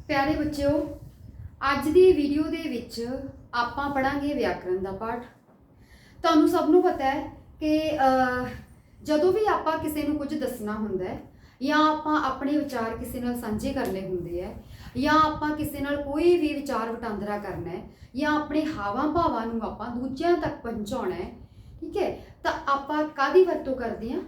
प्यारे बच्चों, अज की वीडियो दे विच आपां पढ़ांगे व्याकरण का पाठ। तुहानूं सब नूं पता है कि जदों भी आपां किसी नूं कुछ दसना हुंदा है या आपां अपने विचार किसी नाल सांझे करने हुंदे है या आपां किसी नाल कोई भी विचार वटांदरा करना है या अपने हावां भावां नूं आपां दूजियां तक पहुंचाउणा है, ठीक है, तो आपां काहदी वरतों करदे हां?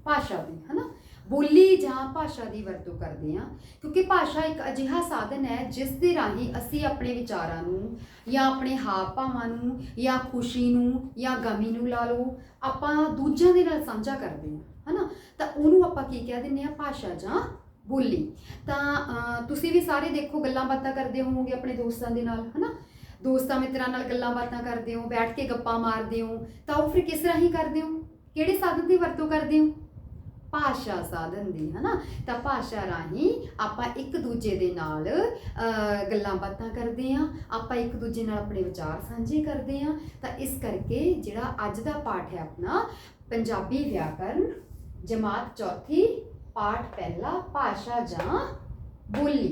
भाषा दी, है ना। बोली जां भाषा की वरतों करते हैं, क्योंकि भाषा एक अजिहा साधन है जिस दे राही असी अपने विचारां नूं या अपने हाव भावां नूं या खुशी नूं या गमी नूं ला लो आपां दूजियां दे नाल साझा करते हैं, है ना। तो उहनूं आपां की कह दिंदे हां? भाषा जां बोली। तो तुसीं भी सारे देखो गल्लां बातां करदे होवोगे अपने दोस्तां दे नाल, है ना। दोस्तां मित्रां नाल गल्लां बातां करदे हो, बैठ के गप्पां मारदे हो, तो फिर किस राही करदे हो? किहड़े साधन की वरतों करदे हो? भाषा साधन दी, है ना। तो भाषा राही आपां एक दूजे दे नाल गल्लां बातां करदे हां, आपां एक दूजे नाल अपने विचार सांझे करदे हां। तो इस करके जिहड़ा अज दा पाठ है अपना पंजाबी व्याकरण जमात चौथी पाठ पहला भाषा जां बोली,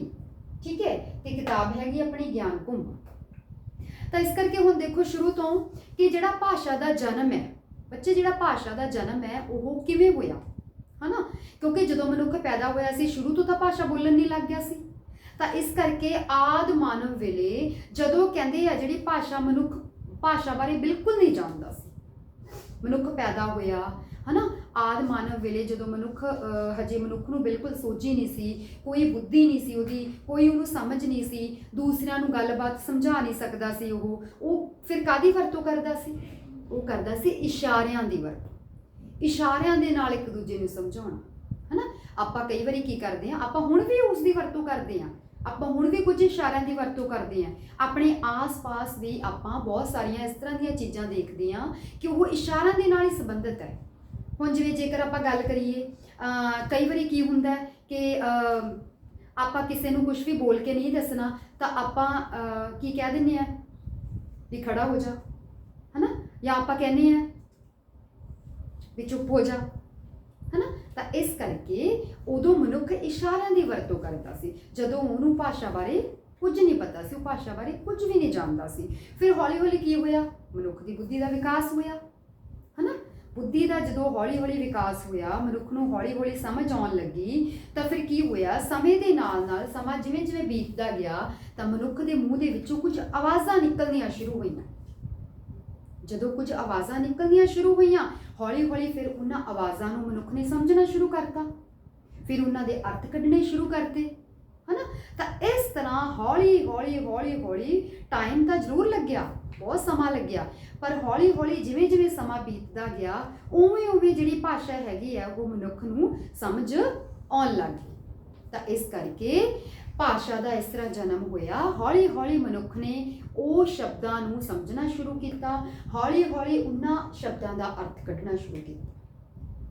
ठीक है। तो किताब हैगी अपनी ज्ञान कुंभ। तो इस करके हुण देखो शुरू तो कि जिहड़ा भाषा दा जन्म है बच्चे, जिहड़ा भाषा दा जन्म है वो किवें होया, है ना। क्योंकि जो मनुख पैदा होया सी शुरू तो भाषा बोलन नहीं लग गया सी। तो इस करके आद मानव वेले जदों कहंदे आ जिहड़ी भाषा मनुख भाषा बारे बिल्कुल नहीं जानदा सी, मनुख पैदा होया, है ना। आद मानव वेले जो मनुख हजे मनुख नूं बिल्कुल सोझी नहीं सी, कोई बुद्धि नहीं सी उहदी, कोई उहनूं समझ नहीं सी, दूसरियां नूं गलबात समझा नहीं सकदा सी, ਉਹ फिर काहदी वरतों करदा सी? वो करदा सी इशारियां दी वरतों। इशारियां दे नाल एक दूजे नूं समझाउणा, है ना। आपां कई वारी की करदे हां, आपां हुण भी उस दी वरतों करदे हां, आपां हुण भी कुछ इशारियां दी वरतों करदे हां। अपने आस पास भी आपां बहुत सारियां इस तरह दीयां चीज़ां देखदे हां कि वो इशारियां दे नाल ही संबंधित है। हुण जिवें जेकर आपां गल करिए कई वारी की हुंदा है कि आपां किसी नूं कुछ भी बोल के नहीं दसना, तो आपां की कह दिंदे हां भी खड़ा हो जा, है ना, या आपां कहने हैं भी चुप हो जा, है ना। तो इस करके उदों मनुख इशारियां की वरतों करता सी जदों उहनूं भाषा बारे कुछ नहीं पता सी, भाषा बारे कुछ भी नहीं जानता सी। फिर हौली हौली की होया? मनुख की बुद्धि का विकास होया, है ना। बुद्धि का जो हौली हौली विकास होया, मनुख नूं हौली हौली समझ आउण लगी, तो फिर की होया? समय के नाल नाल समा जिवें जिवें बीतदा गया तो मनुख के मूँह दे विचों कुछ आवाज़ां निकलनियां शुरू होईयां। जदों कुछ आवाज़ां निकलनियां शुरू होईयां, हौली हौली फिर उन्हां आवाज़ां नूं मनुख ने समझना शुरू करता, फिर उन्हां दे अर्थ कढने शुरू करते, है ना। तो इस तरह हौली हौली हौली हौली टाइम तो जरूर लग्या, बहुत समा लग्या, पर हौली हौली जिवें जिवें समा बीतदा गया उवें उवें जिहड़ी भाषा हैगी है वो मनुख नूं समझ आउण लग गई। तो इस करके भाषा का इस तरह जन्म होया। हौली हौली मनुख ने वो शब्दां नूं समझना शुरू किया, हौली हौली उन्हां शब्दां दा अर्थ कढना शुरू किया,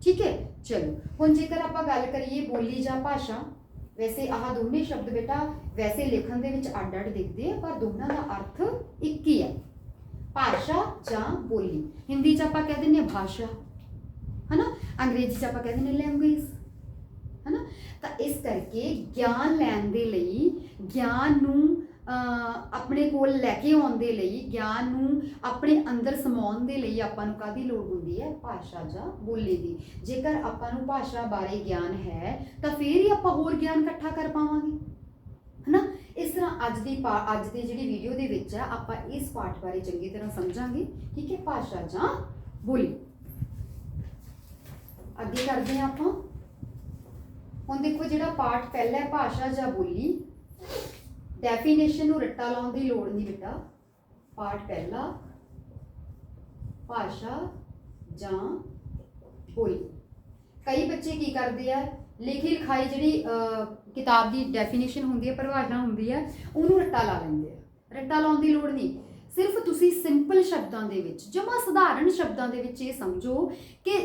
ठीक है। चलो हुण जेकर आपां गल करिए बोली जां भाषा, वैसे आह दोनों शब्द बेटा वैसे लिखण दे विच अड अड दिखदे हैं पर दोनों का अर्थ एक ही है, भाषा जां बोली। हिंदी च आपां कह दिंदे भाषा, है ना, अंग्रेजी च आपां कह दिंदे लैंग्वेज, है ना। तो इस करके ज्ञान लैण दे लई, ज्ञान नूं अपने कोल लैके आउण दे लई, ज्ञान नूं अपने अंदर समाउण दे लई आपां नूं काहदी लोड़ हुंदी है? भाषा जां बोली दी। जेकर आपां नूं भाषा बारे ज्ञान है तो फिर ही आपां होर ज्ञान इकट्ठा कर पावांगे, है ना। इस तरह अज दी जिहड़ी वीडियो दे विच है आपां इस पाठ बारे चंगी तरह समझांगे, ठीक है। भाषा जां बोली अगे करदे हां आपां। हुण देखो जिहड़ा पाठ पहला है भाषा जां बोली, डेफिनेशन नूं रट्टा लाउण दी लोड़ नहीं बेटा। पाठ पहला भाषा जां बोली। कई बच्चे की करते हैं लिखी लिखाई जिहड़ी किताब की डेफिनेशन हुंदी है, परिभाषा हुंदी है, उहनूं रट्टा ला लैंदे आ। रट्टा लाउण दी लोड़ नहीं, सिर्फ तुसीं सिंपल शब्दां दे विच जमा सधारण शब्दां दे विच इह समझो कि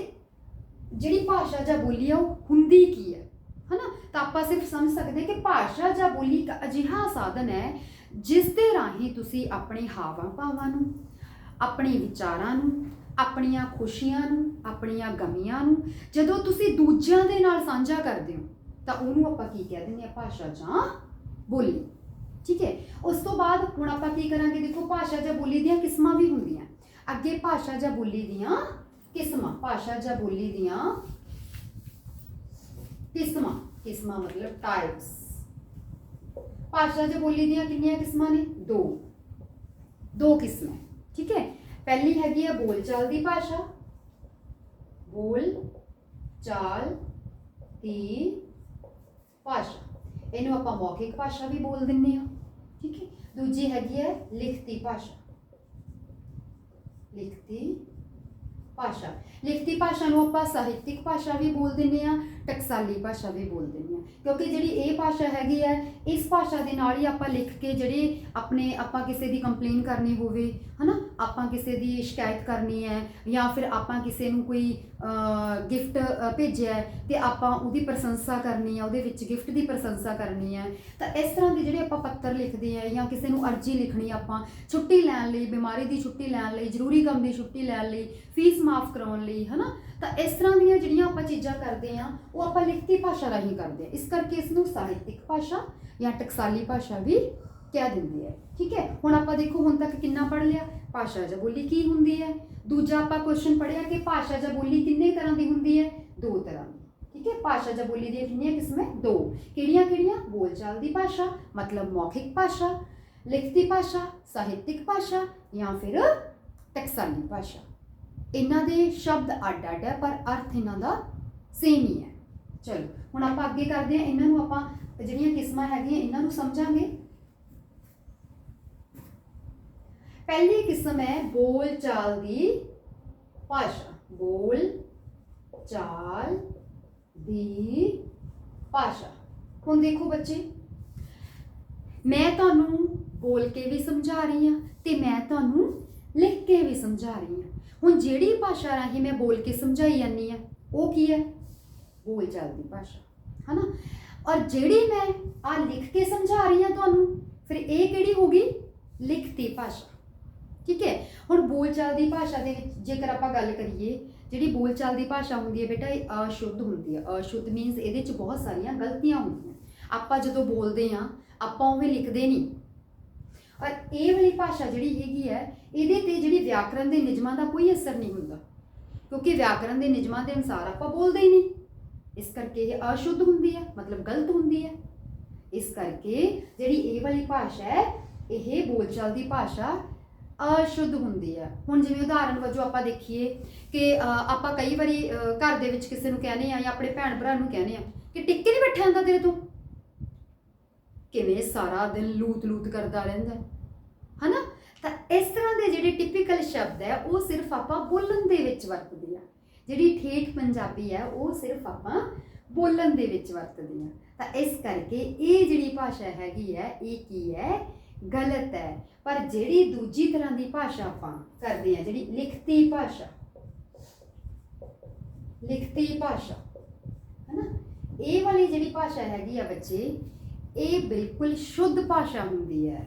जिहड़ी भाषा जां बोली है वो हुंदी की है ना। तो आप सिर्फ समझ सकते कि भाषा जां बोली एक अजिहा साधन है जिस दे राही तुसीं अपने हावां भावां नूं, अपने विचारां नूं, अपनियां खुशियां नूं, अपनियां गमियां नूं जदों तुसीं दूजियां दे नाल साझा करदे हो तो उहनूं आपां की कह दिंदे आ? भाषा जां ਬੋਲੀ। ਠੀਕ ਹੈ, ਉਸ ਤੋਂ ਬਾਅਦ ਹੁਣ ਆਪਾਂ ਕੀ ਕਰਾਂਗੇ, ਦੇਖੋ ਭਾਸ਼ਾ ਜਾਂ ਬੋਲੀ ਦੀਆਂ ਕਿਸਮਾਂ ਵੀ ਹੁੰਦੀਆਂ। ਅੱਗੇ ਭਾਸ਼ਾ ਜਾਂ ਬੋਲੀ ਦੀਆਂ ਕਿਸਮਾਂ, ਭਾਸ਼ਾ ਜਾਂ ਬੋਲੀ ਦੀਆਂ ਕਿਸਮਾਂ, ਕਿਸਮਾਂ ਮਤਲਬ ਟਾਈਪਸ। ਭਾਸ਼ਾ ਜਾਂ ਬੋਲੀ ਦੀਆਂ ਕਿੰਨੀਆਂ ਕਿਸਮਾਂ ਨੇ? ਦੋ ਕਿਸਮਾਂ। ਠੀਕ ਹੈ, ਪਹਿਲੀ ਹੈਗੀ ਹੈ ਬੋਲਚਾਲ ਦੀ ਭਾਸ਼ਾ, ਬੋਲ ਚਾਲ ਦੀ ਭਾਸ਼ਾ, ਇਹਨੂੰ ਆਪਾਂ ਮੌਖਿਕ ਭਾਸ਼ਾ ਵੀ ਬੋਲ ਦਿੰਦੇ ਹਾਂ। ਠੀਕ ਹੈ, ਦੂਜੀ ਹੈਗੀ ਹੈ ਲਿਖਤੀ ਭਾਸ਼ਾ, ਲਿਖਤੀ ਭਾਸ਼ਾ। ਲਿਖਤੀ ਭਾਸ਼ਾ ਨੂੰ ਆਪਾਂ ਸਾਹਿਤਿਕ ਭਾਸ਼ਾ ਵੀ ਬੋਲ ਦਿੰਦੇ ਹਾਂ, ਟਕਸਾਲੀ ਭਾਸ਼ਾ ਵੀ ਬੋਲ ਦਿੰਦੇ ਹਾਂ, ਕਿਉਂਕਿ ਜਿਹੜੀ ਇਹ ਭਾਸ਼ਾ ਹੈਗੀ ਹੈ, ਇਸ ਭਾਸ਼ਾ ਦੇ ਨਾਲ ਹੀ ਆਪਾਂ ਲਿਖ ਕੇ ਜਿਹੜੇ ਆਪਾਂ ਕਿਸੇ ਦੀ ਕੰਪਲੇਨ ਕਰਨੀ ਹੋਵੇ, ਹਨਾ, ਆਪਾਂ ਕਿਸੇ ਦੀ ਸ਼ਿਕਾਇਤ ਕਰਨੀ ਹੈ, ਜਾਂ ਫਿਰ ਆਪਾਂ ਕਿਸੇ ਨੂੰ ਕੋਈ ਗਿਫਟ ਭੇਜਿਆ ਤੇ ਆਪਾਂ ਉਹਦੀ ਪ੍ਰਸ਼ੰਸਾ ਕਰਨੀ ਹੈ, ਉਹਦੇ ਵਿੱਚ ਗਿਫਟ ਦੀ ਪ੍ਰਸ਼ੰਸਾ ਕਰਨੀ ਹੈ, ਤਾਂ ਇਸ ਤਰ੍ਹਾਂ ਦੇ ਜਿਹੜੇ ਆਪਾਂ ਪੱਤਰ ਲਿਖਦੇ ਆ, ਜਾਂ ਕਿਸੇ ਨੂੰ ਅਰਜ਼ੀ ਲਿਖਣੀ, ਆਪਾਂ ਛੁੱਟੀ ਲੈਣ ਲਈ, ਬਿਮਾਰੀ ਦੀ ਛੁੱਟੀ ਲੈਣ ਲਈ, ਜ਼ਰੂਰੀ ਕੰਮ ਦੀ ਛੁੱਟੀ ਲੈਣ ਲਈ, ਫੀਸ ਮਾਫ ਕਰਾਉਣ ਲਈ, ਹਨਾ, ਤਾਂ ਇਸ ਤਰ੍ਹਾਂ ਦੀਆਂ ਜਿਹੜੀਆਂ ਆਪਾਂ ਚੀਜ਼ਾਂ ਕਰਦੇ ਆ ਉਹ ਆਪਾਂ ਲਿਖਤੀ ਭਾਸ਼ਾ ਰਾਹੀਂ ਕਰਦੇ ਆ। ਇਸ ਕਰਕੇ ਇਸ ਨੂੰ ਸਾਹਿਤਿਕ ਭਾਸ਼ਾ ਜਾਂ ਟਕਸਾਲੀ ਭਾਸ਼ਾ ਵੀ ਕਹਿ ਦਿੰਦੇ ਆ। ਠੀਕ ਹੈ, ਹੁਣ ਆਪਾਂ ਦੇਖੋ ਹੁਣ ਤੱਕ ਕਿੰਨਾ ਪੜ੍ਹ ਲਿਆ, ਭਾਸ਼ਾ ਜਾਂ ਬੋਲੀ ਕੀ ਹੁੰਦੀ ਹੈ। ਦੂਜਾ ਆਪਾਂ ਕੁਐਸਚਨ ਪੜ੍ਹਿਆ ਕਿ ਭਾਸ਼ਾ ਜਾਂ ਬੋਲੀ ਕਿੰਨੇ ਤਰ੍ਹਾਂ ਦੀ ਹੁੰਦੀ ਹੈ? 2 ਤਰ੍ਹਾਂ ਦੀ। ਠੀਕ ਹੈ, ਭਾਸ਼ਾ ਜਾਂ ਬੋਲੀ ਦੀਆਂ ਕਿੰਨੀਆਂ ਕਿਸਮਾਂ? 2। ਕਿਹੜੀਆਂ? ਬੋਲਚਾਲ ਦੀ ਭਾਸ਼ਾ ਮਤਲਬ ਮੌਖਿਕ ਭਾਸ਼ਾ, ਲਿਖਤੀ ਭਾਸ਼ਾ ਸਾਹਿਤਿਕ ਭਾਸ਼ਾ, ਜਾਂ ਫਿਰ ਟਕਸਾਲੀ ਭਾਸ਼ਾ। ਇਹਨਾਂ ਦੇ ਸ਼ਬਦ ਅੱਡ-ਅੱਡ ਹੈ ਪਰ ਅਰਥ ਇਹਨਾਂ ਦਾ ਸੇਮ ਹੀ ਹੈ। ਚਲੋ ਹੁਣ ਆਪਾਂ ਅੱਗੇ ਕਰਦੇ ਹਾਂ, ਇਹਨਾਂ ਨੂੰ ਆਪਾਂ ਜਿਹੜੀਆਂ ਕਿਸਮਾਂ ਹੈਗੀਆਂ ਇਹਨਾਂ ਨੂੰ ਸਮਝਾਂਗੇ। ਪਹਿਲੀ ਕਿਸਮ ਹੈ ਬੋਲਚਾਲ ਦੀ ਭਾਸ਼ਾ, ਬੋਲਚਾਲ ਦੀ ਭਾਸ਼ਾ। ਹੁਣ ਦੇਖੋ ਬੱਚੇ, ਮੈਂ ਤੁਹਾਨੂੰ ਬੋਲ ਕੇ ਵੀ ਸਮਝਾ ਰਹੀ ਹਾਂ ਤੇ ਮੈਂ ਤੁਹਾਨੂੰ ਲਿਖ ਕੇ ਵੀ ਸਮਝਾ ਰਹੀ ਹਾਂ। ਹੁਣ ਜਿਹੜੀ ਭਾਸ਼ਾ ਰਾਹੀਂ ਮੈਂ ਬੋਲ ਕੇ ਸਮਝਾਈ ਜਾਂਦੀ ਹਾਂ ਉਹ ਕੀ ਹੈ? ਬੋਲਚਾਲ ਦੀ ਭਾਸ਼ਾ, ਹੈ ਨਾ। ਔਰ ਜਿਹੜੀ ਮੈਂ ਆ ਲਿਖ ਕੇ ਸਮਝਾ ਰਹੀ ਹਾਂ ਤੁਹਾਨੂੰ, ਫਿਰ ਇਹ ਕਿਹੜੀ ਹੋ ਗਈ? ਲਿਖਤੀ ਭਾਸ਼ਾ। ਠੀਕ ਹੈ, ਹੁਣ ਬੋਲਚਾਲ ਦੀ ਭਾਸ਼ਾ ਦੇ ਵਿੱਚ ਜੇਕਰ ਆਪਾਂ ਗੱਲ ਕਰੀਏ, ਜਿਹੜੀ ਬੋਲਚਾਲ ਦੀ ਭਾਸ਼ਾ ਹੁੰਦੀ ਹੈ ਬੇਟਾ, ਇਹ ਅਸ਼ੁੱਧ ਹੁੰਦੀ ਹੈ। ਅਸ਼ੁੱਧ ਮੀਨਸ ਇਹਦੇ 'ਚ ਬਹੁਤ ਸਾਰੀਆਂ ਗਲਤੀਆਂ ਹੁੰਦੀਆਂ। ਆਪਾਂ ਜਦੋਂ ਬੋਲਦੇ ਹਾਂ ਆਪਾਂ ਉਵੇਂ ਲਿਖਦੇ ਨਹੀਂ। ਔਰ ਇਹ ਵਾਲੀ ਭਾਸ਼ਾ ਜਿਹੜੀ ਹੈਗੀ ਹੈ, ਇਹਦੇ ਤੇ ਜਿਹੜੀ ਵਿਆਕਰਨ ਦੇ ਨਿਯਮਾਂ ਦਾ ਕੋਈ ਅਸਰ ਨਹੀਂ ਹੁੰਦਾ, ਕਿਉਂਕਿ ਵਿਆਕਰਨ ਦੇ ਨਿਯਮਾਂ ਦੇ ਅਨੁਸਾਰ ਆਪਾਂ ਬੋਲਦੇ ਹੀ ਨਹੀਂ। ਇਸ ਕਰਕੇ ਇਹ ਅਸ਼ੁੱਧ ਹੁੰਦੀ ਹੈ, ਮਤਲਬ ਗਲਤ ਹੁੰਦੀ ਹੈ। ਇਸ ਕਰਕੇ ਜਿਹੜੀ ਇਹ ਵਾਲੀ ਭਾਸ਼ਾ ਹੈ, ਇਹ ਬੋਲਚਾਲ ਦੀ ਭਾਸ਼ਾ ਅਸ਼ੁੱਧ ਹੁੰਦੀ ਹੈ। ਹੁਣ ਜਿਵੇਂ ਉਦਾਹਰਨ ਵਜੋਂ ਆਪਾਂ ਦੇਖੀਏ ਕਿ ਆਪਾਂ ਕਈ ਵਾਰੀ ਘਰ ਦੇ ਵਿੱਚ ਕਿਸੇ ਨੂੰ ਕਹਿੰਦੇ ਆ, ਜਾਂ ਆਪਣੇ ਭੈਣ ਭਰਾ ਨੂੰ ਕਹਿੰਦੇ ਆ ਕਿ ਟਿੱਕੇ ਨਹੀਂ ਬੈਠਾ ਜਾਂਦਾ ਤੇਰੇ ਤੋਂ, ਕਿਵੇਂ ਸਾਰਾ ਦਿਨ ਲੂਤ ਕਰਦਾ ਰਹਿੰਦਾ, ਹਨਾ। ਤਾਂ ਇਸ ਤਰ੍ਹਾਂ ਦੇ ਜਿਹੜੇ ਟਿਪੀਕਲ ਸ਼ਬਦ ਹੈ ਉਹ ਸਿਰਫ ਆਪਾਂ ਬੋਲਣ ਦੇ ਵਿੱਚ ਵਰਤਦੇ ਆ। ਜਿਹੜੀ ਠੇਠ ਪੰਜਾਬੀ ਹੈ ਉਹ ਸਿਰਫ ਆਪਾਂ ਬੋਲਣ ਦੇ ਵਿੱਚ ਵਰਤਦੇ ਆ। ਤਾਂ ਇਸ ਕਰਕੇ ਇਹ ਜਿਹੜੀ ਭਾਸ਼ਾ ਹੈਗੀ ਹੈ ਇਹ ਕੀ ਹੈ? ਗਲਤ ਹੈ। ਪਰ ਜਿਹੜੀ ਦੂਜੀ ਤਰ੍ਹਾਂ ਦੀ ਭਾਸ਼ਾ ਆਪਾਂ ਕਰਦੇ ਆ, ਜਿਹੜੀ ਲਿਖਤੀ ਭਾਸ਼ਾ, ਲਿਖਤੀ ਭਾਸ਼ਾ, ਹਨਾ, ਇਹ ਵਾਲੀ ਜਿਹੜੀ ਭਾਸ਼ਾ ਹੈਗੀ ਆ ਬੱਚੇ, ਇਹ ਬਿਲਕੁਲ ਸ਼ੁੱਧ ਭਾਸ਼ਾ ਹੁੰਦੀ ਹੈ।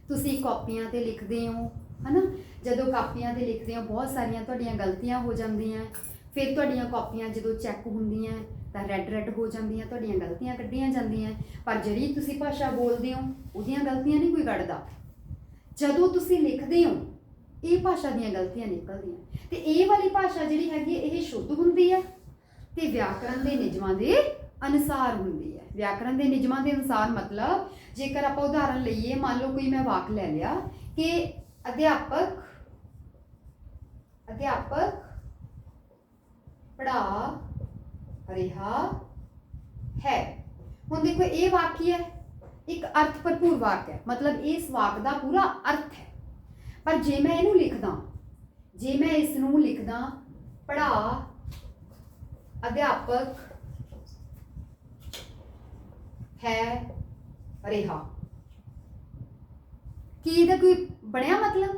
ਤੁਸੀਂ ਕਾਪੀਆਂ ਤੇ ਲਿਖਦੇ ਹੋ, ਹਨਾ, ਜਦੋਂ ਕਾਪੀਆਂ ਤੇ ਲਿਖਦੇ ਹੋ ਬਹੁਤ ਸਾਰੀਆਂ ਤੁਹਾਡੀਆਂ ਗਲਤੀਆਂ ਹੋ ਜਾਂਦੀਆਂ, ਫਿਰ ਤੁਹਾਡੀਆਂ ਕਾਪੀਆਂ ਜਦੋਂ ਚੈੱਕ ਹੁੰਦੀਆਂ ਤਾਂ ਰੈੱਡ ਹੋ ਜਾਂਦੀਆਂ, ਤੁਹਾਡੀਆਂ ਗਲਤੀਆਂ ਕੱਢੀਆਂ ਜਾਂਦੀਆਂ। ਪਰ ਜਿਹੜੀ ਤੁਸੀਂ ਭਾਸ਼ਾ ਬੋਲਦੇ ਹੋ ਉਹਦੀਆਂ ਗਲਤੀਆਂ ਨਹੀਂ ਕੋਈ ਕੱਢਦਾ। ਜਦੋਂ ਤੁਸੀਂ ਲਿਖਦੇ ਹੋ ਇਹ ਭਾਸ਼ਾ ਦੀਆਂ ਗਲਤੀਆਂ ਨਿਕਲਦੀਆਂ। ਤੇ ਇਹ ਵਾਲੀ ਭਾਸ਼ਾ ਜਿਹੜੀ ਹੈਗੀ ਇਹ ਸ਼ੁੱਧ ਹੁੰਦੀ ਹੈ ਤੇ ਵਿਆਕਰਨ ਦੇ ਨਿਯਮਾਂ ਦੇ ਅਨੁਸਾਰ ਹੁੰਦੀ ਹੈ। ਵਿਆਕਰਨ ਦੇ ਨਿਯਮਾਂ ਦੇ ਅਨੁਸਾਰ ਮਤਲਬ ਜੇਕਰ ਆਪਾਂ ਉਦਾਹਰਨ ਲਈਏ, ਮੰਨ ਲਓ ਕੋਈ ਮੈਂ ਵਾਕ ਲੈ ਲਿਆ ਕਿ ਅਧਿਆਪਕ ਪੜ੍ਹਾ ਰਿਹਾ ਹੈ। ਹੁਣ ਦੇਖੋ ਇਹ ਵਾਕ ਕੀ ਹੈ? ਇੱਕ ਅਰਥ ਭਰਪੂਰ ਵਾਕ ਹੈ, ਮਤਲਬ ਇਸ ਵਾਕ ਦਾ ਪੂਰਾ ਅਰਥ ਹੈ। ਪਰ ਜੇ ਮੈਂ ਇਹਨੂੰ ਲਿਖਦਾ, ਪੜ੍ਹਾ ਅਧਿਆਪਕ ਹੈ ਰਿਹਾ, ਕੀ ਇਹਦਾ ਕੋਈ ਬਣਿਆ ਮਤਲਬ,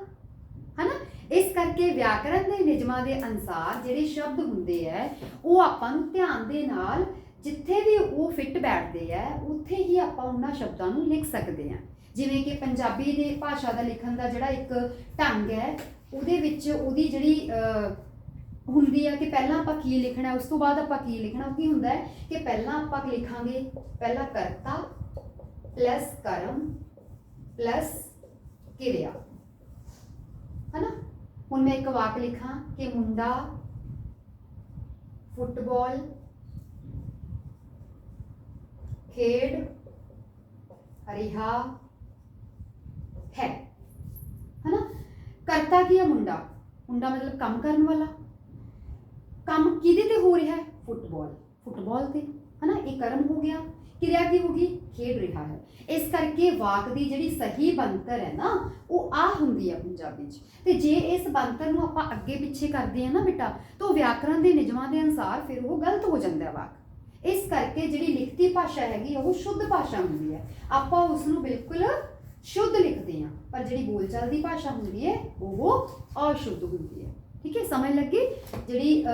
ਹਨਾ। ਇਸ ਕਰਕੇ ਵਿਆਕਰਨ ਦੇ ਨਿਯਮਾਂ ਦੇ ਅਨੁਸਾਰ ਜਿਹੜੇ ਸ਼ਬਦ ਹੁੰਦੇ ਹੈ ਉਹ ਆਪਾਂ ਨੂੰ ਧਿਆਨ ਦੇ ਨਾਲ ਜਿੱਥੇ ਵੀ ਉਹ ਫਿੱਟ ਬੈਠਦੇ ਹੈ ਉੱਥੇ ਹੀ ਆਪਾਂ ਉਹਨਾਂ ਸ਼ਬਦਾਂ ਨੂੰ ਲਿਖ ਸਕਦੇ ਹਾਂ। ਜਿਵੇਂ ਕਿ ਪੰਜਾਬੀ ਦੇ ਭਾਸ਼ਾ ਦਾ ਲਿਖਣ ਦਾ ਜਿਹੜਾ ਇੱਕ ਢੰਗ ਹੈ, ਉਹਦੇ ਵਿੱਚ ਉਹਦੀ ਜਿਹੜੀ ਹੁੰਦੀ ਹੈ ਕਿ ਪਹਿਲਾਂ ਆਪਾਂ ਕੀ ਲਿਖਣਾ, ਉਸ ਤੋਂ ਬਾਅਦ ਆਪਾਂ ਕੀ ਲਿਖਣਾ। ਕੀ ਹੁੰਦਾ ਹੈ ਕਿ ਪਹਿਲਾਂ ਆਪਾਂ ਲਿਖਾਂਗੇ, ਪਹਿਲਾਂ ਕਰਤਾ प्लस कर्म प्लस किरिया, है ना। हुण मैं एक वाक लिखा कि मुंडा फुटबॉल खेड रिहा है ना। करता की है मुंडा, मुंडा मतलब काम करने वाला, काम किहदे ते हो रहा है, फुटबॉल, फुटबॉल ते, है ना। एक कर्म हो गया, क्रिया की होगी, खेड रहा है। इस करके वाक की जिहड़ी सही बनतर है ना वो आ हुंदी है पंजाबी च। ते जे इस बनतर नूं आपां अगे पिछे करदे हैं ना बेटा तो व्याकरण के नियमां के अनुसार फिर वो गलत हो जाता है वाक। इस करके जिहड़ी लिखती भाषा हैगी वो शुद्ध भाषा हुंदी है, आपां उसनूं बिल्कुल शुद्ध लिखते हैं, पर जिहड़ी बोलचाल की भाषा हुंदी है वो अशुद्ध हुंदी है। ठीक है, समझ लगी। जिहड़ी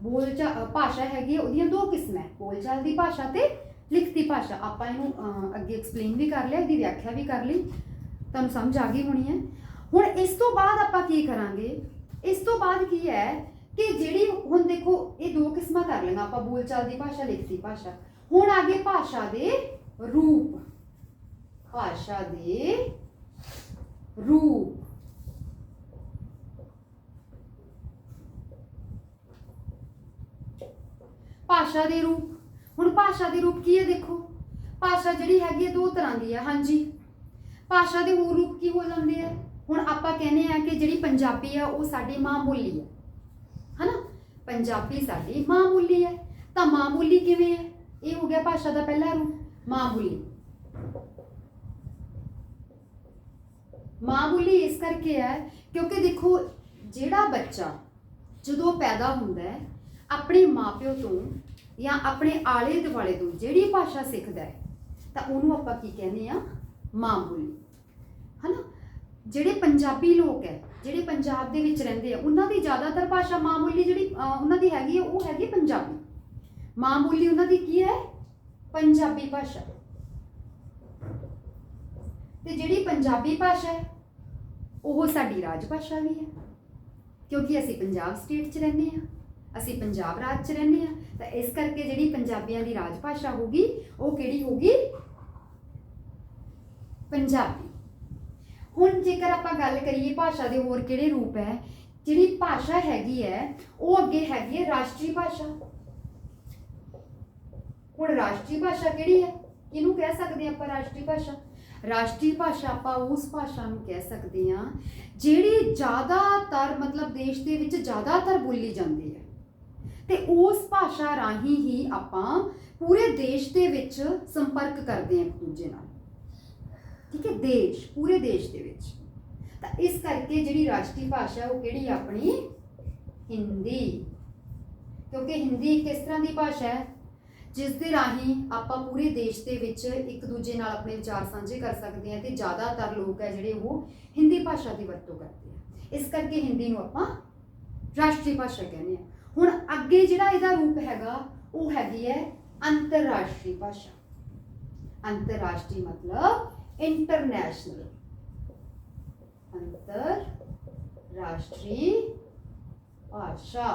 बोलचाल भाषा हैगी उहदियां दो किस्म है, बोलचाल की भाषा ते लिखती भाषा। आपां इहनूं अगे एक्सप्लेन भी कर लिया, इसकी व्याख्या भी कर ली, तुहानूं समझ आ गई होनी है। हुण इस तो बाद आपां की करांगे, इस तो बाद की है कि जिहड़ी हुण देखो ये दो किस्मां कर लईआं आपां, बोलचाल की भाषा लिखती भाषा। हुण आगे भाषा दे रूप, भाषा दे रूप। भाषा दे रूप, हुण भाषा दे रूप की है, देखो भाषा जिहड़ी हैगी दो तरह की है। हाँ जी, भाषा दे होर रूप की हो जाते हैं। हुण आपां कहने आ कि जिहड़ी पंजाबी है वो साडी मां बोली है ना, पंजाबी साडी मां बोली है। तो मां बोली किवें है, ये हो गया भाषा का पहला रूप, मां बोली। मां बोली इस करके है क्योंकि देखो जिहड़ा बच्चा जदों पैदा हुंदा है अपने माँ प्यो तो या अपने आले दुआले तो जिहड़ी भाषा सीखदा है तो उहनूं आपां की कहने आ, मां बोली, है ना। जिहड़े पंजाबी लोग है, जिहड़े पंजाब दे विच रहिंदे आ, उन्हां दी ज़्यादातर भाषा मां बोली जिहड़ी उन्हां दी हैगी है वो हैगी पंजाबी। मां बोली उन्हां दी की है, पंजाबी भाषा। ते जिहड़ी पंजाबी भाषा है वो साडी राज भाषा भी है, क्योंकि असीं पंजाब स्टेट च रहिंदे आ, असीं पंजाब राज च रहिंदे आ। तो इस करके जिहड़ी पंजाबियां दी राज भाषा होगी वो किहड़ी होगी, पंजाबी। हुण जेकर आपां गल करिए भाषा दे होर किहड़े रूप है, जिहड़ी भाषा हैगी है वो अगे हैगी है राष्ट्रीय भाषा। हुण राष्ट्रीय भाषा किहड़ी है, किहनूं कह सकदे आपां राष्ट्रीय भाषा। राष्ट्रीय भाषा आपां उस भाषा नूं कह सकदे हां जिहड़ी ज़्यादातर मतलब देश दे विच ज़्यादातर बोली जाती है, ते उस भाषा राही ही आपां पूरे देश दे विच संपर्क करते हैं एक दूजे नाल। ठीक है, देश, पूरे देश दे विच। तो इस करके जिहड़ी राष्ट्रीय भाषा वो किहड़ी अपनी हिंदी, क्योंकि हिंदी एक इस तरह की भाषा है जिस दे राही आपां पूरे देश दे विच एक दूजे नाल अपने विचार साझे कर सकते हैं, ते ज़्यादातर लोग है जिहड़े वो हिंदी भाषा की वरतों करते हैं। इस करके हिंदी नूं आपां राष्ट्रीय भाषा कहने हैं। हुण अगे जिहड़ा इहदा रूप हैगा वो हैगी है अंतरराष्ट्रीय भाषा। अंतरराष्ट्रीय मतलब इंटरनेशनल, अंतरराष्ट्रीय भाषा।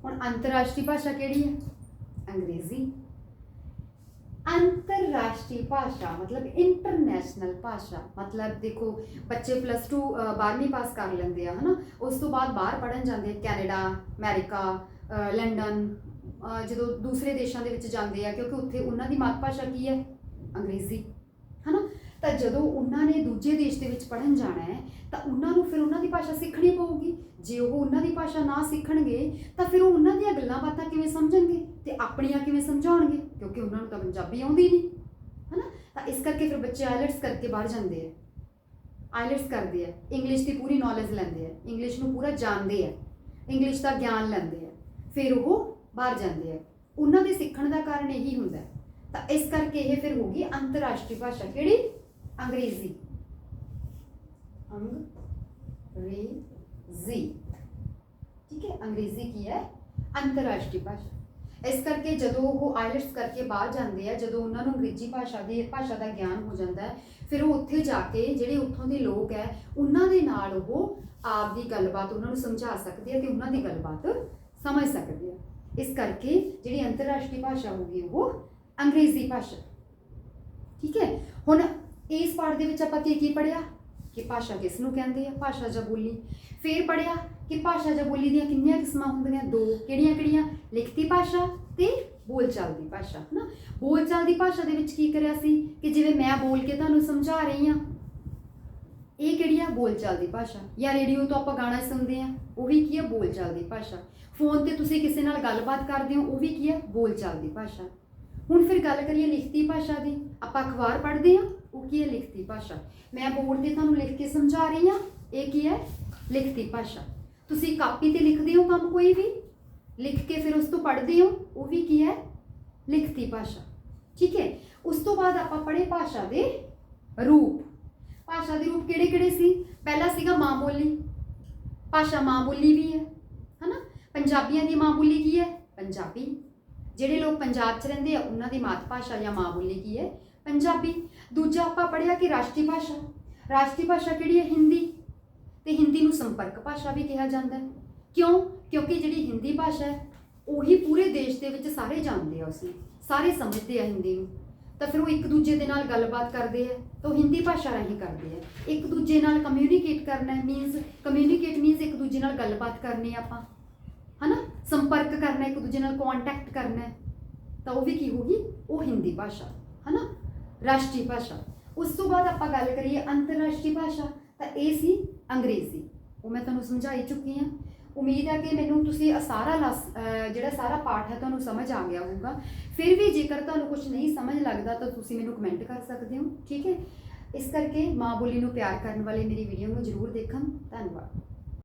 हुण अंतरराष्ट्रीय भाषा किहड़ी है, अंग्रेजी। अंतरराष्ट्रीय भाषा मतलब इंटरनेशनल भाषा, मतलब देखो बच्चे +2 12वीं पास कर लेंगे है ना, उस तो बाद बाहर पढ़न जाते, कैनेडा, अमेरिका, लंडन, जो दूसरे देशों के जाते हैं क्योंकि उत्थे उन्हों की मात भाषा की है, अंग्रेजी, है ना। तो जो उन्होंने दूजे देश के पढ़न जाना है तो उन्होंने फिर उन्होंने भाषा सीखनी पऊगी। जे वो उन्होंने भाषा ना सीखणगे तो फिर वो उन्हों दी गल्लां बातां किवें समझणगे ते अपनियां किवें समझाउणगे, क्योंकि उन्होंने तो पंजाबी आउंदी नहीं, है ना। तो इस करके फिर बच्चे आइलैट्स करके बाहर जाते हैं, आइलैट्स करते हैं, इंग्लिश की पूरी नॉलेज लेंदे हैं, इंग्लिश नूं पूरा जानते हैं, इंग्लिश का ज्ञान लेंदे हैं, फिर वो बाहर जाते हैं। उन्हों के सीखण का कारण यही हुंदा है। तो इस करके ये फिर होगी अंतरराष्ट्रीय भाषा किहड़ी, अंग्रेजी, अंग्रेजी। ठीक है, अंग्रेजी की है अंतरराष्ट्रीय भाषा। इस करके जो वो आइलैट्स करके बाहर जाते हैं, जो उन्होंने अंग्रेजी भाषा का ज्ञान हो जाता है, फिर वो उत्थे जाके जिहड़े उत्थों के लोग है उन्होंने नाल वो आप दी गलबात उन्होंने समझा सकते हैं, तो उन्हों की गलबात समझ सकते हैं। इस करके जिहड़ी अंतरराष्ट्रीय भाषा होगी वो अंग्रेजी भाषा। ਠੀਕ ਹੈ। ਹੁਣ ਇਸ ਪਾਠ ਦੇ ਵਿੱਚ ਆਪਾਂ ਕੀ ਪੜ੍ਹਿਆ ਕਿ ਭਾਸ਼ਾ ਕਿਸ ਨੂੰ ਕਹਿੰਦੇ ਆ, ਭਾਸ਼ਾ ਜਾਂ ਬੋਲੀ। ਫਿਰ ਪੜ੍ਹਿਆ ਕਿ ਭਾਸ਼ਾ ਜਾਂ ਬੋਲੀ ਦੀਆਂ ਕਿੰਨੀਆਂ ਕਿਸਮਾਂ ਹੁੰਦੀਆਂ, 2, ਕਿਹੜੀਆਂ ਲਿਖਤੀ ਭਾਸ਼ਾ ਤੇ ਬੋਲਚਾਲ ਦੀ ਭਾਸ਼ਾ, ਹੈ ਨਾ। ਬੋਲਚਾਲ ਦੀ ਭਾਸ਼ਾ ਦੇ ਵਿੱਚ ਕੀ ਕਰਿਆ ਸੀ ਕਿ ਜਿਵੇਂ ਮੈਂ ਬੋਲ ਕੇ ਤੁਹਾਨੂੰ ਸਮਝਾ ਰਹੀ ਹਾਂ, ਇਹ ਕਿਹੜੀ ਆ, ਬੋਲਚਾਲ ਦੀ ਭਾਸ਼ਾ। ਜਾਂ ਰੇਡੀਓ ਤੋਂ ਆਪਾਂ ਗਾਣਾ ਸੁਣਦੇ ਹਾਂ, ਉਹ ਵੀ ਕੀ ਹੈ, ਬੋਲਚਾਲ ਦੀ ਭਾਸ਼ਾ। ਫੋਨ ਤੇ ਤੁਸੀਂ ਕਿਸੇ ਨਾਲ ਗੱਲਬਾਤ ਕਰਦੇ ਹੋ, ਉਹ ਵੀ ਕੀ ਹੈ, ਬੋਲਚਾਲ ਦੀ ਭਾਸ਼ਾ। ਹੁਣ ਫਿਰ ਗੱਲ ਕਰੀਏ ਲਿਖਤੀ ਭਾਸ਼ਾ ਦੀ, ਆਪਾਂ ਅਖਬਾਰ ਪੜ੍ਹਦੇ ਹਾਂ, ਉਹ ਕੀ ਹੈ, ਲਿਖਤੀ ਭਾਸ਼ਾ। ਮੈਂ ਬੋਰਡ ਤੇ ਤੁਹਾਨੂੰ ਲਿਖ ਕੇ ਸਮਝਾ ਰਹੀ ਹਾਂ, ਇਹ ਕੀ ਹੈ, ਲਿਖਤੀ ਭਾਸ਼ਾ। ਤੁਸੀਂ ਕਾਪੀ ਤੇ ਲਿਖਦੇ ਹੋ ਕੰਮ ਕੋਈ ਵੀ, ਲਿਖ ਕੇ ਫਿਰ ਉਸ ਤੋਂ ਪੜ੍ਹਦੇ ਹੋ, ਉਹ ਵੀ ਕੀ ਹੈ, ਲਿਖਤੀ ਭਾਸ਼ਾ। ਠੀਕ ਹੈ। ਉਸ ਤੋਂ ਬਾਅਦ ਆਪਾਂ ਪੜ੍ਹੇ ਭਾਸ਼ਾ ਦੇ ਰੂਪ। ਭਾਸ਼ਾ ਦੇ ਰੂਪ ਕਿਹੜੇ ਕਿਹੜੇ ਸੀ? ਪਹਿਲਾ ਸੀਗਾ ਮਾਂ ਬੋਲੀ। ਭਾਸ਼ਾ ਮਾਂ ਬੋਲੀ ਵੀ ਹੈ ਨਾ। ਪੰਜਾਬੀਆਂ ਦੀ ਮਾਂ ਬੋਲੀ ਕੀ ਹੈ? ਪੰਜਾਬੀ। ਜਿਹੜੇ ਲੋਕ ਪੰਜਾਬ 'ਚ ਰਹਿੰਦੇ ਆ ਉਹਨਾਂ ਦੀ ਮਾਤ ਭਾਸ਼ਾ ਜਾਂ ਮਾਂ ਬੋਲੀ ਕੀ ਹੈ? ਪੰਜਾਬੀ। ਦੂਜਾ ਆਪਾਂ ਪੜ੍ਹਿਆ ਕਿ ਰਾਸ਼ਟਰੀ ਭਾਸ਼ਾ। ਰਾਸ਼ਟਰੀ ਭਾਸ਼ਾ ਕਿਹੜੀ ਹੈ? ਹਿੰਦੀ। ਤੇ ਹਿੰਦੀ ਨੂੰ ਸੰਪਰਕ ਭਾਸ਼ਾ ਵੀ ਕਿਹਾ ਜਾਂਦਾ ਹੈ। ਕਿਉਂ? ਕਿਉਂਕਿ ਜਿਹੜੀ ਹਿੰਦੀ ਭਾਸ਼ਾ ਹੈ ਉਹੀ ਪੂਰੇ ਦੇਸ਼ ਦੇ ਵਿੱਚ ਸਾਰੇ ਜਾਣਦੇ ਆ, ਉਸਨੂੰ ਸਾਰੇ ਸਮਝਦੇ ਆ ਹਿੰਦੀ ਨੂੰ। ਤਾਂ ਫਿਰ ਉਹ ਇੱਕ ਦੂਜੇ ਦੇ ਨਾਲ ਗੱਲਬਾਤ ਕਰਦੇ ਆ ਤਾਂ ਉਹ ਹਿੰਦੀ ਭਾਸ਼ਾ ਰਾਹੀਂ ਕਰਦੇ ਆ। ਇੱਕ ਦੂਜੇ ਨਾਲ ਕਮਿਊਨੀਕੇਟ ਕਰਨਾ ਮੀਨਸ, ਕਮਿਊਨੀਕੇਟ ਮੀਨਸ ਇੱਕ ਦੂਜੇ ਨਾਲ ਗੱਲਬਾਤ ਕਰਨੀ ਆਪਾਂ, ਹੈ ਨਾ। ਸੰਪਰਕ ਕਰਨਾ, ਇੱਕ ਦੂਜੇ ਨਾਲ ਕੰਟੈਕਟ ਕਰਨਾ, ਤਾਂ ਉਹ ਵੀ ਕੀ ਹੋਗੀ? ਉਹ ਹਿੰਦੀ ਭਾਸ਼ਾ, ਹੈ ਨਾ, ਰਾਸ਼ਟਰੀ ਭਾਸ਼ਾ। ਉਸ ਤੋਂ ਬਾਅਦ ਆਪਾਂ ਗੱਲ ਕਰੀਏ ਅੰਤਰਰਾਸ਼ਟਰੀ ਭਾਸ਼ਾ, ਤਾਂ ਇਹ ਸੀ ਅੰਗਰੇਜ਼ੀ। ਉਹ ਮੈਂ ਤੁਹਾਨੂੰ ਸਮਝਾਈ ਚੁੱਕੀ ਹਾਂ। ਉਮੀਦ ਹੈ ਕਿ ਮੈਨੂੰ ਤੁਸੀਂ ਜਿਹੜਾ ਸਾਰਾ ਪਾਠ ਹੈ ਤੁਹਾਨੂੰ ਸਮਝ ਆ ਗਿਆ ਹੋਊਗਾ। ਫਿਰ ਵੀ ਜੇਕਰ ਤੁਹਾਨੂੰ ਕੁਝ ਨਹੀਂ ਸਮਝ ਲੱਗਦਾ ਤਾਂ ਤੁਸੀਂ ਮੈਨੂੰ ਕਮੈਂਟ ਕਰ ਸਕਦੇ ਹੋ, ਠੀਕ ਹੈ। ਇਸ ਕਰਕੇ ਮਾਂ ਬੋਲੀ ਨੂੰ ਪਿਆਰ ਕਰਨ ਵਾਲੇ ਮੇਰੀ ਵੀਡੀਓ ਨੂੰ ਜ਼ਰੂਰ ਦੇਖਣ। ਧੰਨਵਾਦ।